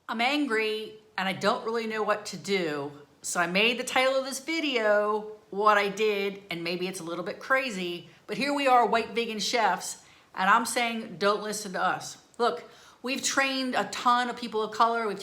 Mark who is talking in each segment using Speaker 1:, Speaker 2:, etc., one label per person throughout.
Speaker 1: I'm angry and I don't really know what to do. So I made the title of this video what I did, and maybe it's a little bit crazy, but here we are, white vegan chefs, and I'm saying don't listen to us. Look, we've trained a ton of people of color, we've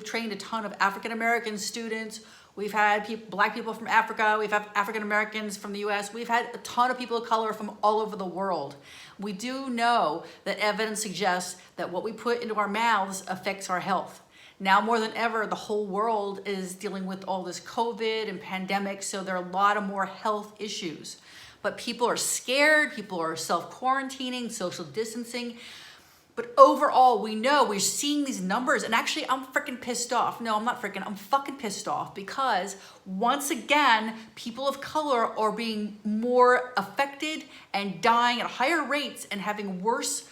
Speaker 1: trained a ton of African American students, we've had black people from Africa, we've had African Americans from the US, we've had a ton of people of color from all over the world. We do know that evidence suggests that what we put into our mouths affects our health. Now more than ever, the whole world is dealing with all this COVID and pandemic, so there are a lot of more health issues. But people are scared, people are self-quarantining, social distancing. But overall, we know we're seeing these numbers, and actually I'm freaking pissed off. No, I'm not freaking, I'm fucking pissed off because once again, people of color are being more affected and dying at higher rates and having worse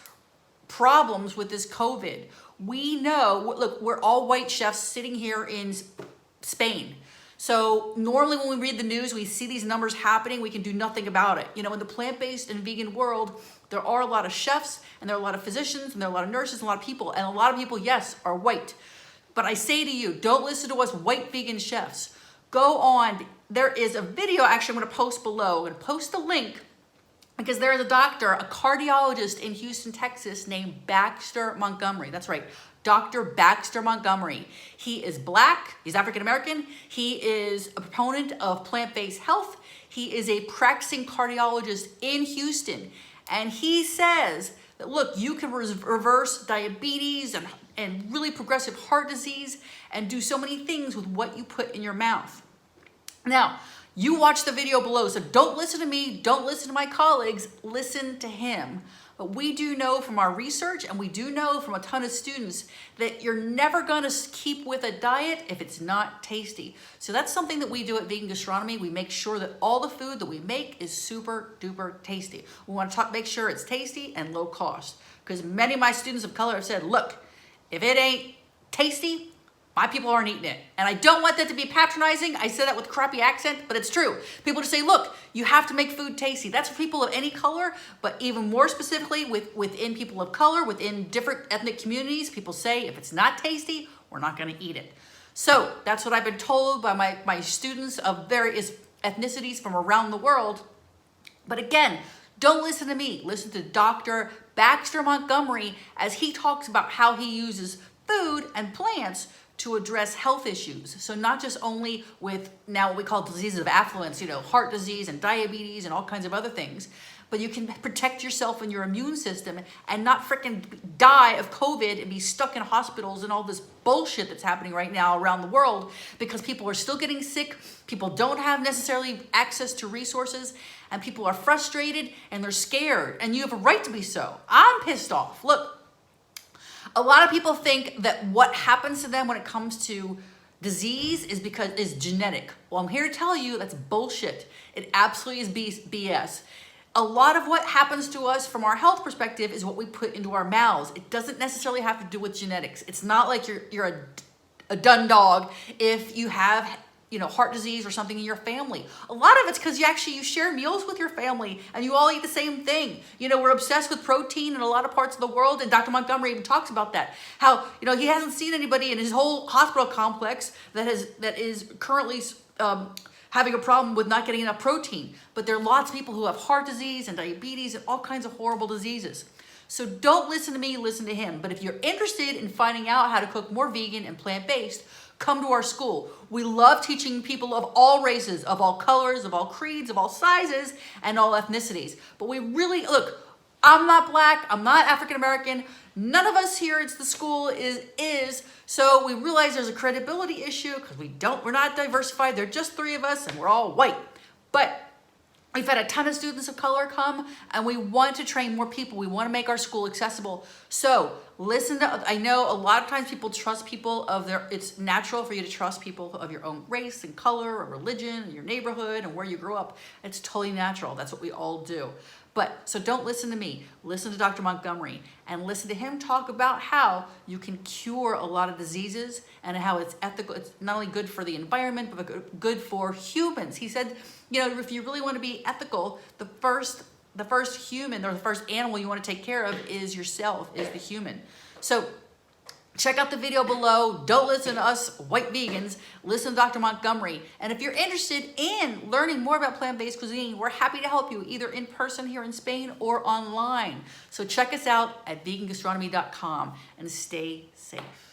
Speaker 1: problems with this COVID. We know, look, we're all white chefs sitting here in Spain. So normally when we read the news, we see these numbers happening, we can do nothing about it. You know, in the plant-based and vegan world, there are a lot of chefs and there are a lot of physicians and there are a lot of nurses and a lot of people. And a lot of people, yes, are white. But I say to you, don't listen to us white vegan chefs. Go on, there is a video actually I'm gonna post below. I'm gonna post the link because there is a doctor, a cardiologist in Houston, Texas named Baxter Montgomery. That's right, Dr. Baxter Montgomery. He is black, he's African American, he is a proponent of plant-based health, he is a practicing cardiologist in Houston, and he says that look, you can reverse diabetes and really progressive heart disease and do so many things with what you put in your mouth. Now, you watch the video below, so don't listen to me, don't listen to my colleagues, listen to him. But we do know from our research, and we do know from a ton of students, that you're never gonna keep with a diet if it's not tasty. So that's something that we do at Vegan Gastronomy. We make sure that all the food that we make is super duper tasty. We wanna make sure it's tasty and low cost. Because many of my students of color have said, look, if it ain't tasty, my people aren't eating it. And I don't want that to be patronizing. I say that with a crappy accent, but it's true. People just say, look, you have to make food tasty. That's for people of any color, but even more specifically within people of color, within different ethnic communities, people say, if it's not tasty, we're not gonna eat it. So that's what I've been told by my students of various ethnicities from around the world. But again, don't listen to me. Listen to Dr. Baxter Montgomery as he talks about how he uses food and plants to address health issues. So not just only with now what we call diseases of affluence, you know, heart disease and diabetes and all kinds of other things, but you can protect yourself and your immune system and not freaking die of COVID and be stuck in hospitals and all this bullshit that's happening right now around the world because people are still getting sick, people don't have necessarily access to resources, and people are frustrated and they're scared, and you have a right to be so. I'm pissed off. Look, a lot of people think that what happens to them when it comes to disease is genetic. Well, I'm here to tell you that's bullshit. It absolutely is BS. A lot of what happens to us from our health perspective is what we put into our mouths. It doesn't necessarily have to do with genetics. It's not like you're a done dog if you have, you know, heart disease or something in your family. A lot of it's because you share meals with your family and you all eat the same thing. You know, we're obsessed with protein in a lot of parts of the world, and Dr. Montgomery even talks about that. How, you know, he hasn't seen anybody in his whole hospital complex that is currently having a problem with not getting enough protein. But there are lots of people who have heart disease and diabetes and all kinds of horrible diseases. So don't listen to me, listen to him. But if you're interested in finding out how to cook more vegan and plant-based, come to our school. We love teaching people of all races, of all colors, of all creeds, of all sizes, and all ethnicities. But we really, look, I'm not black, I'm not African American, none of us here at the school is, so we realize there's a credibility issue because we're not diversified, there are just 3 of us and we're all white. But we've had a ton of students of color come, and we want to train more people. We want to make our school accessible. So listen to, I know a lot of times people trust people it's natural for you to trust people of your own race and color or religion and your neighborhood and where you grew up. It's totally natural. That's what we all do. So don't listen to me, listen to Dr. Montgomery and listen to him talk about how you can cure a lot of diseases and how it's ethical. It's not only good for the environment, but good for humans. He said, you know, if you really want to be ethical, the first human or the first animal you want to take care of is yourself, is the human. So Check out the video below. Don't listen to us white vegans. Listen to Dr. Montgomery. And if you're interested in learning more about plant-based cuisine, we're happy to help you either in person here in Spain or online. So check us out at vegangastronomy.com and stay safe.